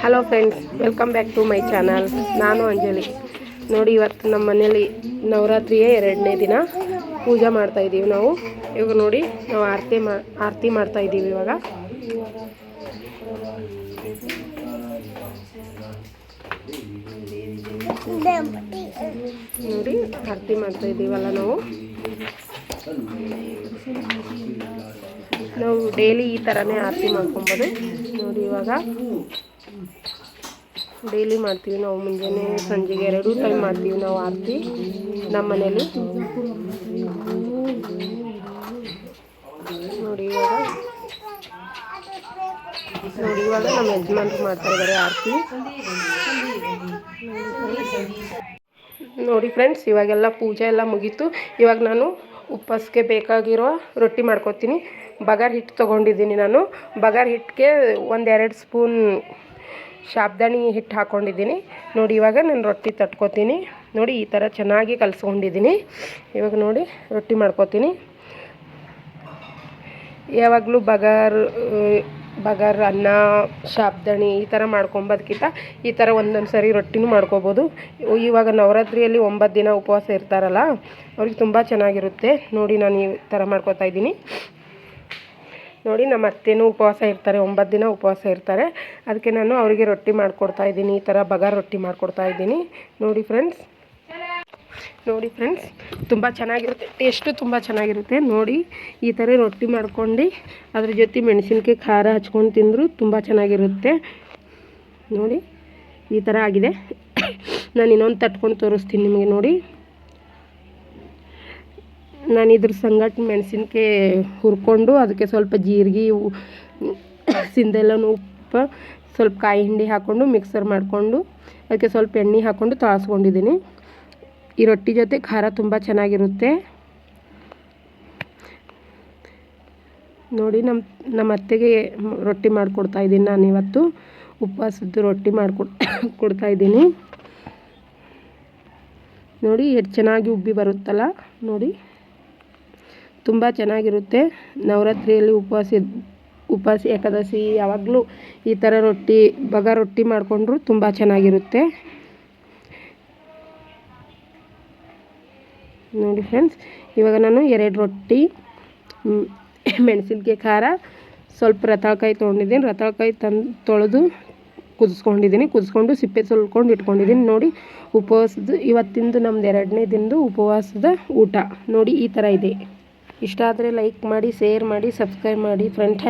Hello friends, welcome back to my channel. ನಾನು ಅಂಜಲಿ. ನೋಡಿ, ಇವತ್ತು ನಮ್ಮ ಮನೇಲಿ ನವರಾತ್ರಿಯ 2ನೇ ದಿನ ಪೂಜೆ ಮಾಡ್ತಾಯಿದ್ದೀವಿ ನಾವು. ಇವಾಗ ನೋಡಿ, ನಾವು ಆರತಿ ಮಾಡ್ತಾಯಿದ್ದೀವಿ ಇವಾಗ. ನೋಡಿ, ಆರತಿ ಮಾಡ್ತಾಯಿದ್ದೀವಲ್ಲ ನಾವು ಡೈಲಿ ಈ ಥರನೇ ಆರತಿ ಮಾಡ್ಕೊಬೋದು. ನೋಡಿ, ಇವಾಗ ಡೈಲಿ ಮಾಡ್ತೀವಿ ನಾವು. ಮುಂಜಾನೆ ಸಂಜೆಗೆ 2 ಟೈಮ್ ಮಾಡ್ತೀವಿ ನಾವು ಆರತಿ ನಮ್ಮ ಮನೇಲಿ. ನೋಡಿ, ಇವಾಗ ನಮ್ಮ ಯಜಮಾನ್ರು ಮಾಡ್ತಾ ಇದ್ದಾರೆ ಆರತಿ. ನೋಡಿ ಫ್ರೆಂಡ್ಸ್, ಇವಾಗೆಲ್ಲ ಪೂಜೆ ಎಲ್ಲ ಮುಗೀತು. ಇವಾಗ ನಾನು ಉಪವಾಸಕ್ಕೆ ಬೇಕಾಗಿರೋ ರೊಟ್ಟಿ ಮಾಡ್ಕೊತೀನಿ. ಬಗಾರ್ ಹಿಟ್ಟು ತೊಗೊಂಡಿದ್ದೀನಿ ನಾನು. ಬಗಾರ್ ಹಿಟ್ಟಿಗೆ 1-2 ಸ್ಪೂನ್ ಸಾಬ್ದಾಣಿ ಹಿಟ್ಟು ಹಾಕ್ಕೊಂಡಿದ್ದೀನಿ. ನೋಡಿ, ಇವಾಗ ನಾನು ರೊಟ್ಟಿ ತಟ್ಕೊತೀನಿ. ನೋಡಿ, ಈ ಥರ ಚೆನ್ನಾಗಿ ಕಲಸ್ಕೊಂಡಿದ್ದೀನಿ. ಇವಾಗ ನೋಡಿ, ರೊಟ್ಟಿ ಮಾಡ್ಕೊತೀನಿ. ಯಾವಾಗಲೂ ಬಗಾರ್ ಅನ್ನ, ಸಾಬ್ದಾಣಿ ಈ ಥರ ಮಾಡ್ಕೊಬೋದಕ್ಕಿಂತ ಈ ಥರ ಒಂದೊಂದು ಸರಿ ರೊಟ್ಟಿನೂ ಮಾಡ್ಕೊಬೋದು. ಇವಾಗ ನವರಾತ್ರಿಯಲ್ಲಿ 9 ದಿನ ಉಪವಾಸ ಇರ್ತಾರಲ್ಲ, ಅವ್ರಿಗೆ ತುಂಬ ಚೆನ್ನಾಗಿರುತ್ತೆ. ನೋಡಿ, ನಾನು ಈ ಥರ ಮಾಡ್ಕೊತಾ ಇದ್ದೀನಿ. ನೋಡಿ, ನಮ್ಮ ಅತ್ತೆನೂ ಉಪವಾಸ ಇರ್ತಾರೆ, 9 ದಿನ ಉಪವಾಸ ಇರ್ತಾರೆ. ಅದಕ್ಕೆ ನಾನು ಅವರಿಗೆ ರೊಟ್ಟಿ ಮಾಡಿಕೊಡ್ತಾ ಇದ್ದೀನಿ. ಈ ಥರ ಬಗಾರ್ ರೊಟ್ಟಿ ಮಾಡಿಕೊಡ್ತಾ ಇದ್ದೀನಿ. ನೋಡಿ ಫ್ರೆಂಡ್ಸ್, ತುಂಬ ಚೆನ್ನಾಗಿರುತ್ತೆ, ಟೇಸ್ಟು ತುಂಬ ಚೆನ್ನಾಗಿರುತ್ತೆ. ನೋಡಿ, ಈ ಥರ ರೊಟ್ಟಿ ಮಾಡ್ಕೊಂಡು ಅದ್ರ ಜೊತೆ ಮೆಣಸಿನ್ಕಾಯಿ ಖಾರ ಹಚ್ಕೊಂಡು ತಿಂದರೂ ತುಂಬ ಚೆನ್ನಾಗಿರುತ್ತೆ. ನೋಡಿ, ಈ ಥರ ಆಗಿದೆ. ನಾನು ಇನ್ನೊಂದು ತಟ್ಕೊಂಡು ತೋರಿಸ್ತೀನಿ ನಿಮಗೆ. ನೋಡಿ, ನಾನು ಇದ್ರ ಸಂಗಟ ಮೆಣಸಿನ್ಕಾಯಿ ಹುರ್ಕೊಂಡು ಅದಕ್ಕೆ ಸ್ವಲ್ಪ ಜೀರಿಗೆ, ಸಿಂದೆಲ್ಲನೂ ಉಪ್ಪು, ಸ್ವಲ್ಪ ಕಾಯಿ ಹಿಂಡಿ ಹಾಕ್ಕೊಂಡು ಮಿಕ್ಸರ್ ಮಾಡಿಕೊಂಡು ಅದಕ್ಕೆ ಸ್ವಲ್ಪ ಎಣ್ಣೆ ಹಾಕ್ಕೊಂಡು ತಾಳಿಸ್ಕೊಂಡಿದ್ದೀನಿ. ಈ ರೊಟ್ಟಿ ಜೊತೆ ಖಾರ ತುಂಬ ಚೆನ್ನಾಗಿರುತ್ತೆ. ನೋಡಿ, ನಮ್ಮ ಅತ್ತೆಗೆ ರೊಟ್ಟಿ ಮಾಡಿಕೊಡ್ತಾ ಇದ್ದೀನಿ ನಾನು ಇವತ್ತು. ಉಪವಾಸದ್ದು ರೊಟ್ಟಿ ಕೊಡ್ತಾ ಇದ್ದೀನಿ. ನೋಡಿ, ಎಷ್ಟು ಚೆನ್ನಾಗಿ ಉಬ್ಬಿ ಬರುತ್ತಲ್ಲ. ನೋಡಿ, ತುಂಬ ಚೆನ್ನಾಗಿರುತ್ತೆ. ನವರಾತ್ರಿಯಲ್ಲಿ ಉಪವಾಸ ಏಕಾದಶಿ ಯಾವಾಗಲೂ ಈ ಥರ ಬಗಾರ್ ರೊಟ್ಟಿ ಮಾಡಿಕೊಂಡ್ರು ತುಂಬ ಚೆನ್ನಾಗಿರುತ್ತೆ. ನೋಡಿ ಫ್ರೆಂಡ್ಸ್, ಇವಾಗ ನಾನು 2 ರೊಟ್ಟಿ, ಮೆಣಸಿನ್ಕಾಯಿ ಖಾರ, ಸ್ವಲ್ಪ ರತಾಳಕಾಯಿ ತೊಗೊಂಡಿದ್ದೀನಿ. ರತಾಳಕಾಯಿ ತೊಳೆದು ಕುದಿಸ್ಕೊಂಡು ಸಿಪ್ಪೆ ಸುಲ್ಕೊಂಡು ಇಟ್ಕೊಂಡಿದ್ದೀನಿ. ನೋಡಿ, ಇವತ್ತಿಂದು ನಮ್ದು 2ನೇ ದಿನದ ಉಪವಾಸದ ಊಟ. ನೋಡಿ, ಈ ಥರ ಇದೆ. ಇಷ್ಟ ಆದರೆ ಲೈಕ್ ಮಾಡಿ, ಶೇರ್ ಮಾಡಿ, ಸಬ್ಸ್ಕ್ರೈಬ್ ಮಾಡಿ ಫ್ರೆಂಡ್.